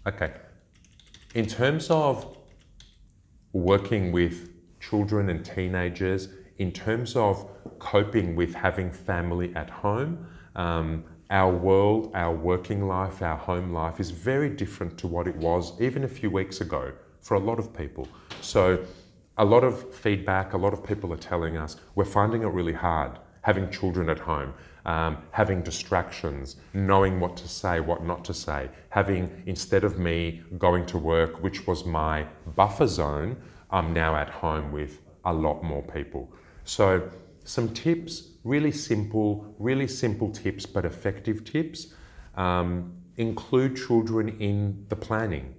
Okay. In terms of working with children and teenagers, in terms of coping with having family at home, our world, our working life, our home life is very different to what it was even a few weeks ago for a lot of people. So a lot of feedback, a lot of people are telling us we're finding it really hard having children at home, having distractions, knowing what to say, what not to say, having, instead of me going to work, which was my buffer zone, I'm now at home with a lot more people. So some tips, really simple tips, but effective tips. Include children in the planning.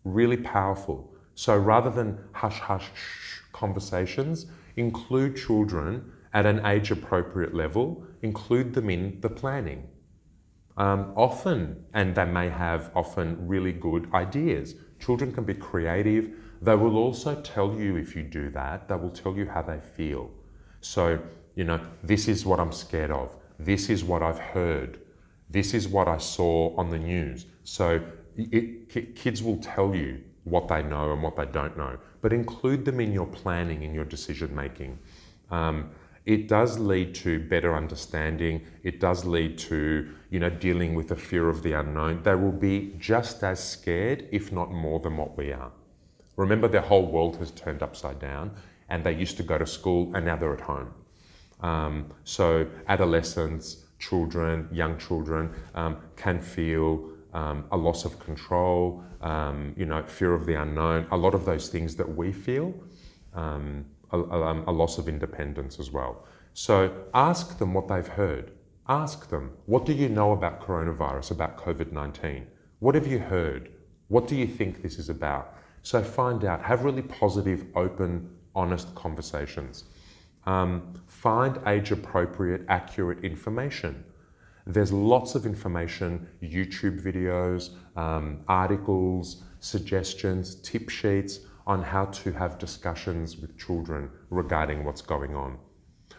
Really powerful. So rather than hush hush shh conversations, include children at an age appropriate level, include them in the planning. Often, and they may have often really good ideas. Children can be creative. They will also tell you, if you do that, they will tell you how they feel. So, this is what I'm scared of. This is what I've heard. This is what I saw on the news. So kids will tell you what they know and what they don't know, but include them in your planning, in your decision making. It does lead to better understanding. It does lead to, dealing with the fear of the unknown. They will be just as scared, if not more than what we are. Remember, their whole world has turned upside down, and they used to go to school and now they're at home. So adolescents, children, young children can feel a loss of control, fear of the unknown, a lot of those things that we feel, a loss of independence as well. So ask them what they've heard. Ask them, what do you know about coronavirus, about COVID-19? What have you heard? What do you think this is about? So find out, have really positive, open, honest conversations. Find age-appropriate, accurate information. There's lots of information, YouTube videos, articles, suggestions, tip sheets on how to have discussions with children regarding what's going on.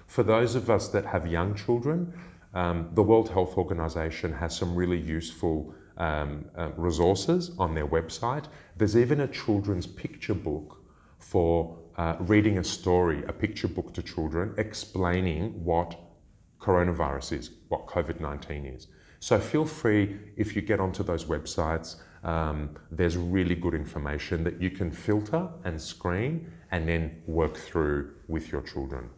For those of us that have young children, the World Health Organization has some really useful resources on their website. There's even a children's picture book for reading a story, a picture book to children explaining what coronavirus is, what COVID-19 is. So feel free, if you get onto those websites, there's really good information that you can filter and screen and then work through with your children.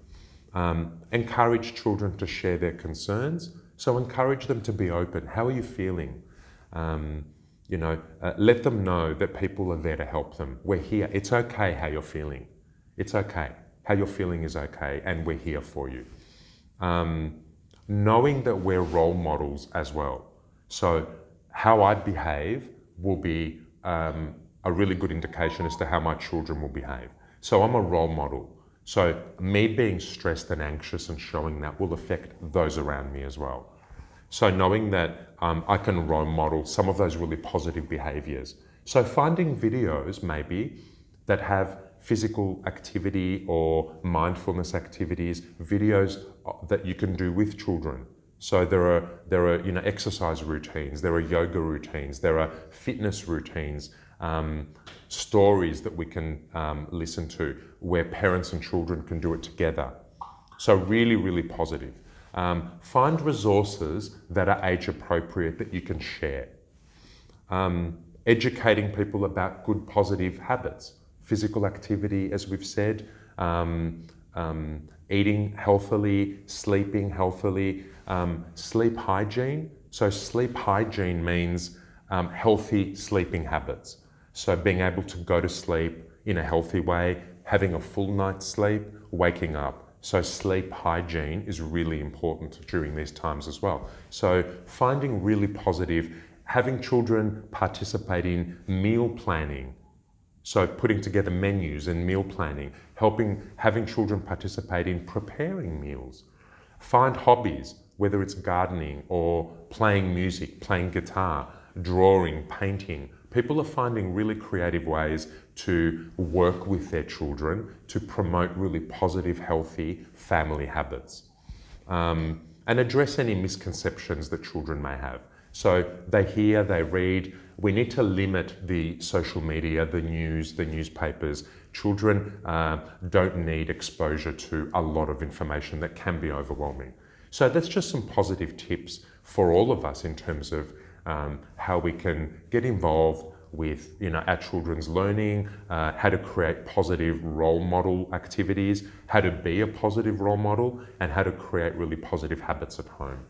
Encourage children to share their concerns. So encourage them to be open. How are you feeling? Let them know that people are there to help them. We're here. It's okay how you're feeling. It's okay. How you're feeling is okay, and we're here for you. Knowing that we're role models as well. So how I behave will be a really good indication as to how my children will behave. So I'm a role model. So me being stressed and anxious and showing that will affect those around me as well. So knowing that I can role model some of those really positive behaviors. So finding videos maybe that have physical activity or mindfulness activities, videos that you can do with children. So there are exercise routines, there are yoga routines, there are fitness routines, stories that we can listen to where parents and children can do it together. So really, really positive. Find resources that are age appropriate that you can share. Educating people about good positive habits, physical activity, as we've said, eating healthily, sleeping healthily, sleep hygiene. So sleep hygiene means healthy sleeping habits. So being able to go to sleep in a healthy way, having a full night's sleep, waking up. So sleep hygiene is really important during these times as well. So finding really positive, having children participate in meal planning. So putting together menus and meal planning, having children participate in preparing meals. Find hobbies, whether it's gardening or playing music, playing guitar, drawing, painting. People are finding really creative ways to work with their children to promote really positive, healthy family habits. And address any misconceptions that children may have. So they hear, they read. We need to limit the social media, the news, the newspapers. Children don't need exposure to a lot of information that can be overwhelming. So that's just some positive tips for all of us in terms of how we can get involved with our children's learning, how to create positive role model activities, how to be a positive role model, and how to create really positive habits at home.